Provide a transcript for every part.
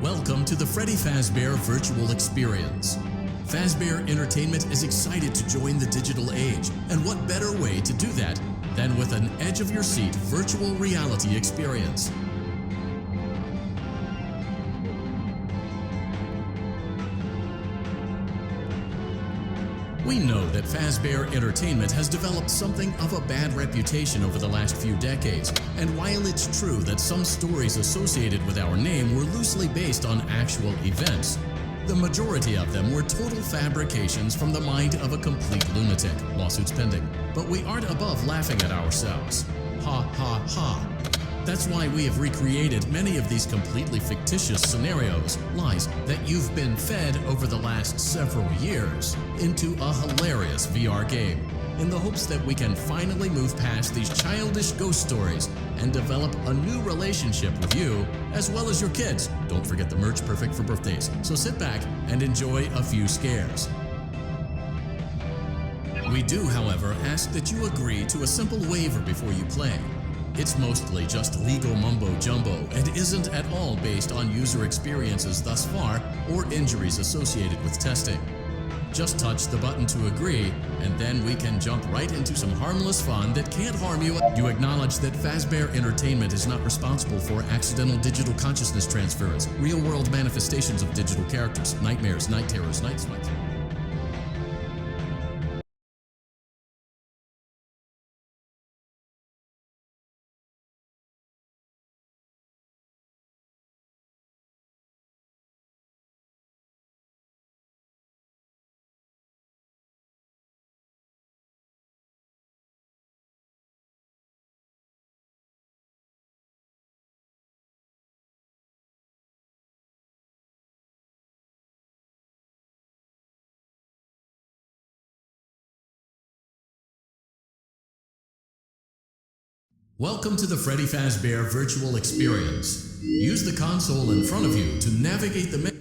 Welcome to the Freddy Fazbear Virtual Experience. Fazbear Entertainment is excited to join the digital age, and what better way to do that than with an edge-of-your-seat virtual reality experience. We know that Fazbear Entertainment has developed something of a bad reputation over the last few decades, and while it's true that some stories associated with our name were loosely based on actual events, the majority of them were total fabrications from the mind of a complete lunatic, lawsuits pending. But we aren't above laughing at ourselves. Ha ha ha. That's why we have recreated many of these completely fictitious scenarios, lies that you've been fed over the last several years, into a hilarious VR game, in the hopes that we can finally move past these childish ghost stories and develop a new relationship with you, as well as your kids. Don't forget the merch perfect for birthdays, so sit back and enjoy a few scares. We do, however, ask that you agree to a simple waiver before you play. It's mostly just legal mumbo-jumbo and isn't at all based on user experiences thus far or injuries associated with testing. Just touch the button to agree, and then we can jump right into some harmless fun that can't harm you. You acknowledge that Fazbear Entertainment is not responsible for accidental digital consciousness transference, real-world manifestations of digital characters, nightmares, night terrors, night sweats. Welcome to the Freddy Fazbear Virtual Experience. Use the console in front of you to navigate the menu.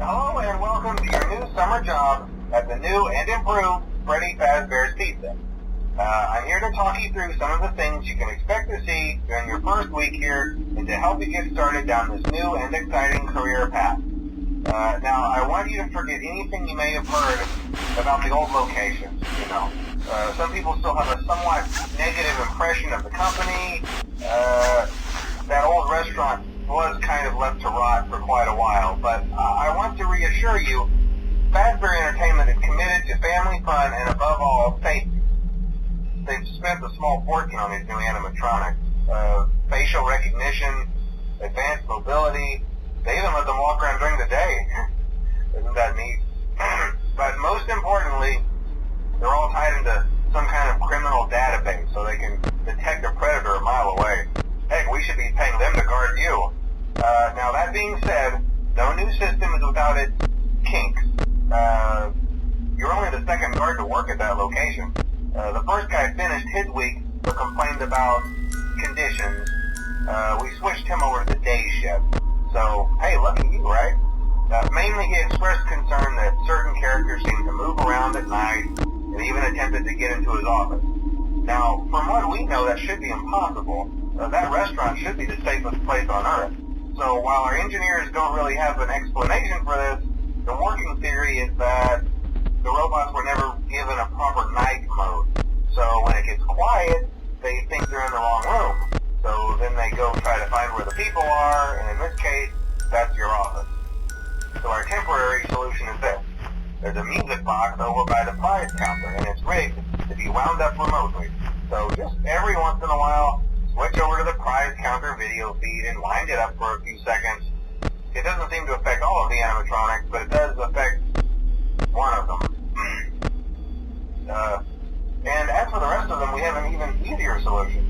Hello and welcome to your new summer job at the new and improved Freddy Fazbear's Pizza. I'm here to talk you through some of the things you can expect to see during your first week here and to help you get started down this new and exciting career path. Now, I want you to forget anything you may have heard about the old locations, some people still have a somewhat negative impression of the company. That old restaurant was kind of left to rot for quite a while, but I want to reassure you, Fazbear Entertainment is committed to family fun and above all, safety. They've spent a small fortune on these new animatronics. Facial recognition, advanced mobility, they even let them walk around during the day. Isn't that neat? But most importantly, they're all tied into some kind of criminal database so they can detect a predator a mile away. Heck, we should be paying them to guard you. Now that being said, no new system is without its kinks. You're only the second guard to work at that location. The first guy finished his week but complained about conditions. We switched him over to the day shift. So, hey, lucky you, right? Mainly he expressed concern that certain characters seemed to move around at night and even attempted to get into his office. Now, from what we know, that should be impossible. That restaurant should be the safest place on Earth. So while our engineers don't really have an explanation for this, the working theory is that the robots were never given a proper night mode. So when it gets quiet, they think they're in the wrong room. So then they go try to find where the people are, and in this case, that's your office. So our temporary solution is this. There's a music box over by the prize counter, and it's rigged to be wound up remotely. So just every once in a while, switch over to the prize counter video feed and wind it up for a few seconds. It doesn't seem to affect all of the animatronics, but it does affect one of them. And as for the rest of them, we have an even easier solution.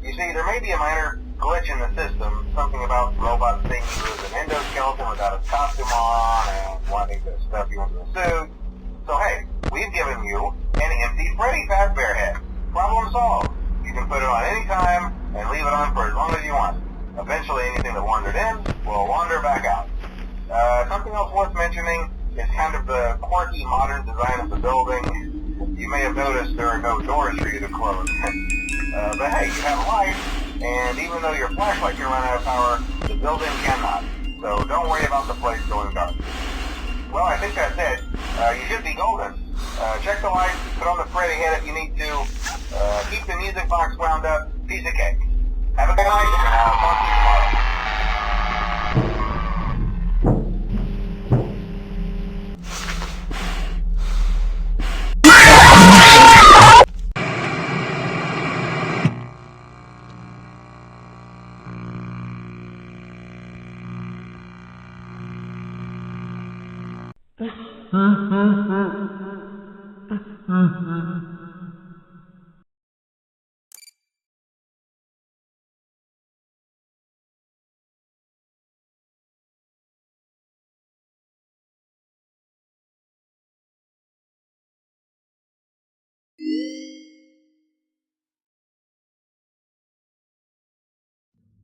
You see, there may be a minor glitch in the system, something about robots thinking he was an endoskeleton without his costume on and wanting to stuff you into a suit. So hey, we've given you an empty Freddy Fazbear head. Problem solved. You can put it on any time and leave it on for as long as you want. Eventually anything that wandered in will wander back out. Something else worth mentioning is kind of the quirky modern design of the building. You may have noticed there are no doors for you to close. But hey, you have light, and even though your flashlight can run out of power, the building cannot. So don't worry about the place going dark. Well, I think that's it. You should be golden. Check the lights, put on the Freddy head if you need to. Keep the music box wound up. Piece of cake. Have a good night, and I'll talk to you tomorrow.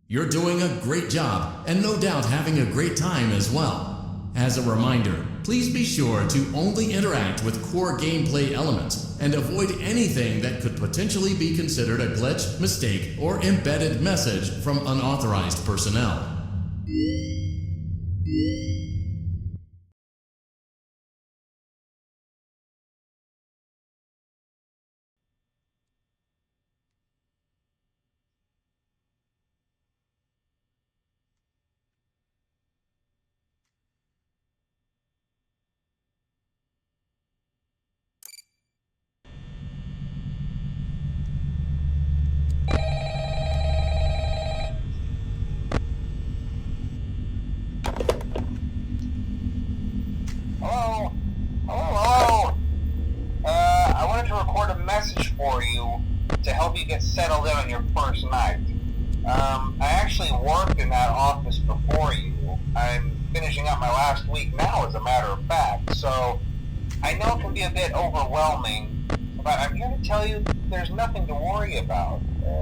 You're doing a great job, and no doubt having a great time as well. As a reminder, please be sure to only interact with core gameplay elements and avoid anything that could potentially be considered a glitch, mistake, or embedded message from unauthorized personnel. I wanted to record a message for you to help you get settled in on your first night. I actually worked in that office before you. I'm finishing up my last week now, as a matter of fact, so I know it can be a bit overwhelming, but I'm here to tell you there's nothing to worry about.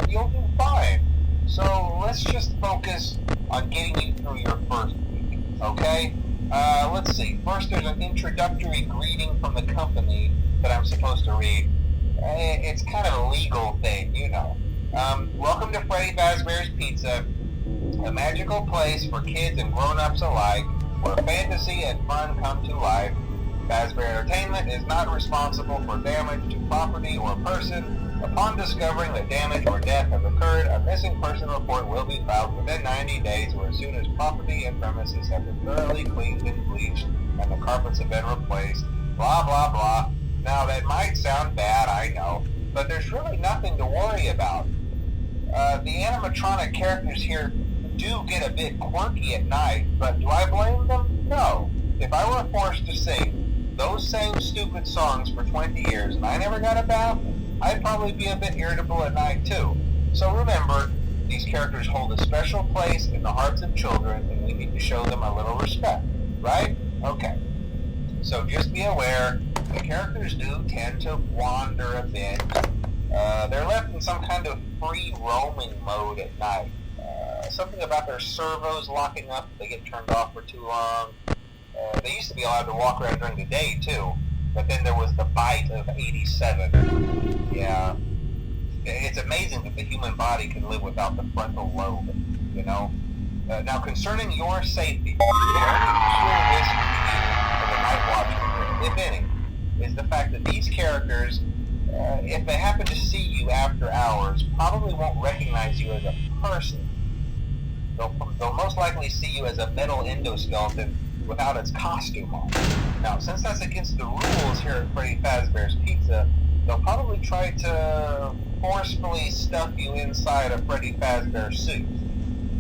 You'll do fine. So let's just focus on getting you through your first week, okay? Let's see. First, there's an introductory greeting from the company that I'm supposed to read. It's kind of a legal thing, you know. Welcome to Freddy Fazbear's Pizza, a magical place for kids and grown-ups alike, where fantasy and fun come to life. Fazbear Entertainment is not responsible for damage to property or person. Upon discovering that damage or death has occurred, a missing person report will be filed within 90 days or as soon as property and premises have been thoroughly cleaned and bleached and the carpets have been replaced. Blah, blah, blah. Now, that might sound bad, I know, but there's really nothing to worry about. The animatronic characters here do get a bit quirky at night, but do I blame them? No. If I were forced to sing those same stupid songs for 20 years and I never got a bath, I'd probably be a bit irritable at night too. So remember, these characters hold a special place in the hearts of children and we need to show them a little respect, right? Okay. So just be aware, the characters do tend to wander a bit. They're left in some kind of free roaming mode at night. Something about their servos locking up if they get turned off for too long. They used to be allowed to walk around during the day too, but then there was the bite of 87. Yeah. It's amazing that the human body can live without the frontal lobe, you know? Now, concerning your safety, the only risk to you as a night watchman, if any, is the fact that these characters, if they happen to see you after hours, probably won't recognize you as a person. They'll most likely see you as a metal endoskeleton without its costume on. Now, since that's against the rules here at Freddy Fazbear's Pizza, they'll probably try to forcefully stuff you inside a Freddy Fazbear suit.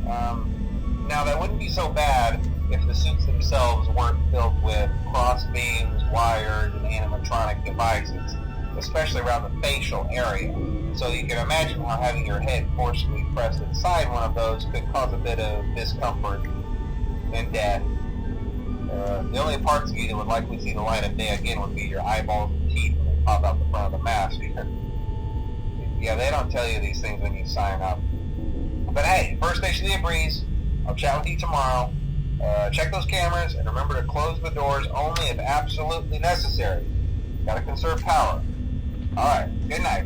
Now, that wouldn't be so bad if the suits themselves weren't filled with cross beams, wires, and animatronic devices, especially around the facial area. So you can imagine how having your head forcefully pressed inside one of those could cause a bit of discomfort and death. The only parts of you that would likely see the light of day again would be your eyeballs and teeth when they pop out the front of the mask. Yeah, they don't tell you these things when you sign up. But hey, first station of the breeze. I'll chat with you tomorrow. Check those cameras and remember to close the doors only if absolutely necessary. Gotta conserve power. Alright, good night.